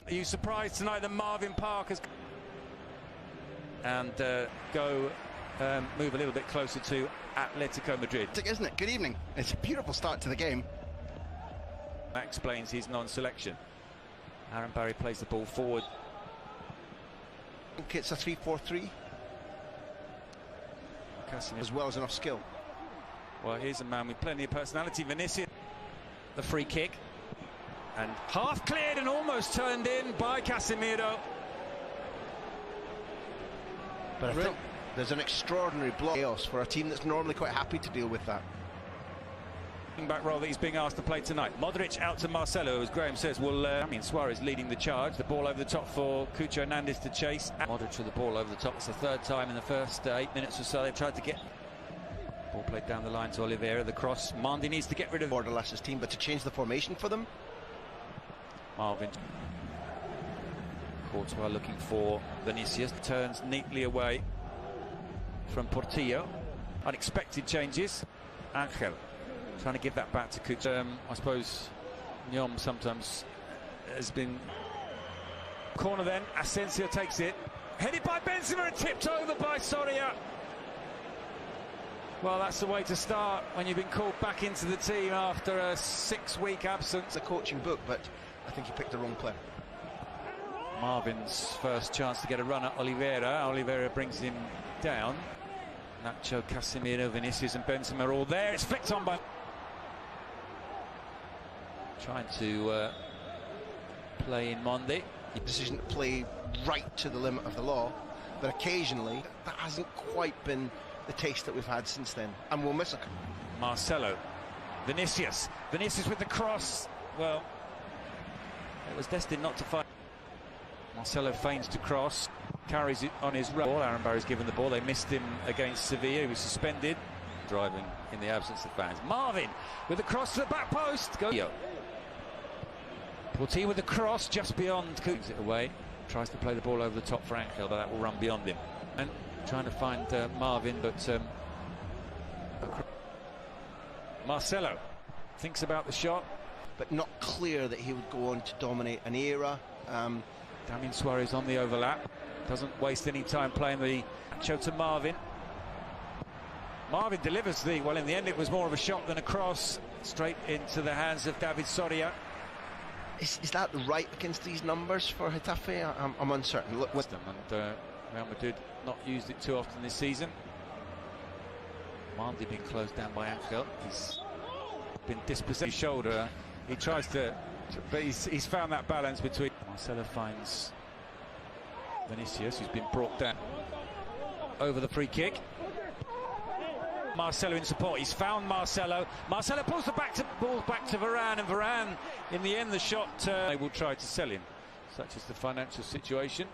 Are you surprised tonight that Marvin Park has... And move a little bit closer to Atletico Madrid. Isn't it? Good evening. It's a beautiful start to the game. That explains his non-selection. Aaron Barry plays the ball forward. I think it's a 3-4-3. As well as enough skill. Well, here's a man with plenty of personality, Vinicius. The free kick. And half cleared and almost turned in by Casemiro. But I think there's an extraordinary block chaos for a team that's normally quite happy to deal with that. Back role that he's being asked to play tonight. Modric out to Marcelo, as Graham says. Well, Suarez leading the charge. The ball over the top for Cucho Hernandez to chase. Modric with the ball over the top. It's the third time in the first 8 minutes or so they've tried to get... Ball played down the line to Oliveira. The cross. Mendy needs to get rid of... Borderless's team, but to change the formation for them. Marvin. Courtois looking for Vinicius. Turns neatly away from Portillo. Unexpected changes. Angel trying to give that back to Cucho. I suppose Nyom sometimes has been... Corner then. Asensio takes it. Headed by Benzema and tipped over by Soria. Well, that's the way to start when you've been called back into the team after a 6-week absence. It's a coaching book, but I think he picked the wrong player. Marvin's first chance to get a run at Oliveira. Oliveira brings him down. Nacho, Casemiro, Vinicius and Benzema are all there. It's flicked on by... Trying to play in Mendy. Decision to play right to the limit of the law, but occasionally that hasn't quite been the taste that we've had since then, and we'll miss it. Marcelo, Vinicius with the cross. Well, it was destined not to fight. Marcelo feigns to cross, carries it on his right. Aaron Barry's given the ball. They missed him against Sevilla. He was suspended. Driving in the absence of fans. Marvin with the cross to the back post. Go. Portillo with the cross just beyond. Cooks it away. Tries to play the ball over the top for Angel, but that will run beyond him. And trying to find Marvin, but Marcelo thinks about the shot, but not clear that he would go on to dominate an era. Damian Suarez on the overlap, doesn't waste any time playing the show to Marvin. Marvin delivers the, well, in the end it was more of a shot than a cross, straight into the hands of David Soria. Is that right against these numbers for Getafe? I'm uncertain. Look, and Real Madrid not used it too often this season. Mendy being closed down by Angel. He's been dispossessed. His shoulder. He tries to, but he's found that balance between. Marcelo finds Vinicius, who's been brought down over the free kick. Marcelo in support. He's found Marcelo. Marcelo pulls the ball back to Varane, and Varane, in the end, the shot. They will try to sell him, such as the financial situation,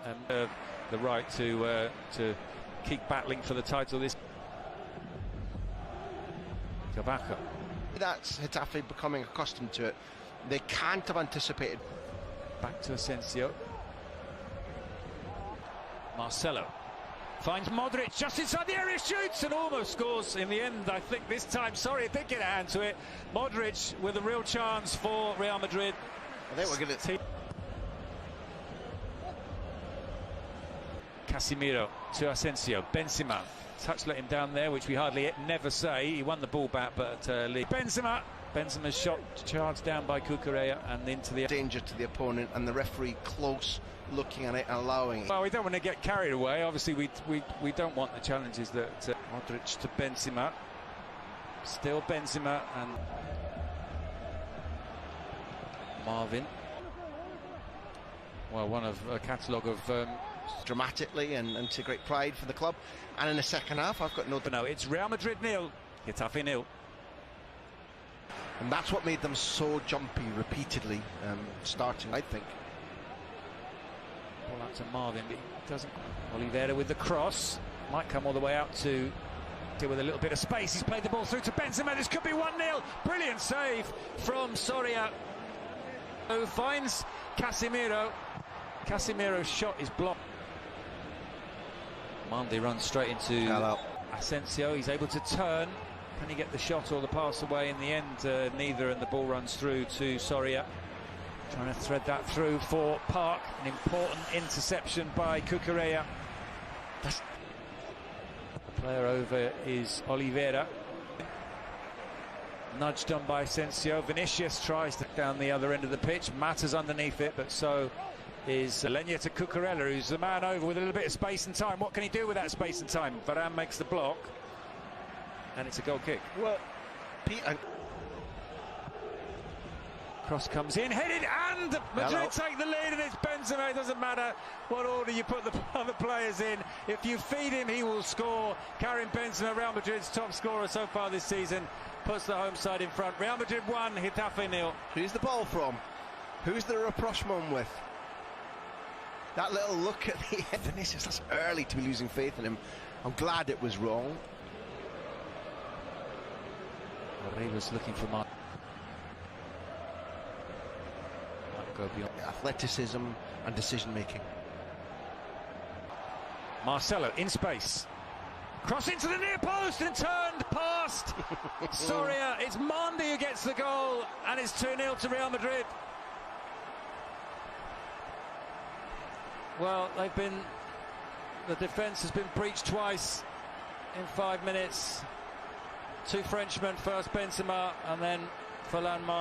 and the right to keep battling for the title. This Cavaca. That's Getafe becoming accustomed to it. They can't have anticipated. Back to Asensio. Marcelo finds Modric just inside the area, shoots and almost scores in the end. I think this time, sorry, did get a hand to it. Modric with a real chance for Real Madrid. I think we're going to... Casemiro to Asensio. Benzema. Touch let him down there, which we hardly never say. He won the ball back, but Benzema's shot charged down by Cucurella and into the... Danger to the opponent, and the referee close looking at it and allowing it. Well, we don't want to get carried away. Obviously, we don't want the challenges that... Modric to Benzema. Still Benzema and... Marvin. Well, one of a catalogue of... dramatically and to great pride for the club. And in the second half, I've got no... No, it's Real Madrid 0, Getafe 0. And that's what made them so jumpy repeatedly, starting, I think. Ball out to Marvin, but he doesn't... Oliveira with the cross. Might come all the way out to deal with a little bit of space. He's played the ball through to Benzema. This could be 1-0. Brilliant save from Soria, who finds Casemiro. Casemiro's shot is blocked. Mendy runs straight into Asensio. He's able to turn. Can he get the shot or the pass away? In the end, neither, and the ball runs through to Soria. Trying to thread that through for Park. An important interception by Cucurella. Player over is Oliveira. Nudge done by Asensio. Vinicius tries to down the other end of the pitch. Matters underneath it, but so is Lenya to Cucurella, who's the man over with a little bit of space and time. What can he do with that space and time? Varane makes the block, and it's a goal kick. Well, Peter. Cross comes in, headed, and Madrid take the lead, and it's Benzema. It doesn't matter what order you put the other players in. If you feed him, he will score. Karim Benzema, Real Madrid's top scorer so far this season, puts the home side in front. Real Madrid 1, Getafe 0. Who's the ball from? Who's the rapprochement with? That little look at the end. Vinicius, that's early to be losing faith in him. I'm glad it was wrong. He was looking for Mark. Go beyond Athleticism and decision making. Marcelo in space. Cross into the near post and turned past Soria. It's Mendy who gets the goal, and it's 2-0 to Real Madrid. Well, the defence has been breached twice in 5 minutes. 2 Frenchmen, first Benzema and then Ferland Mendy.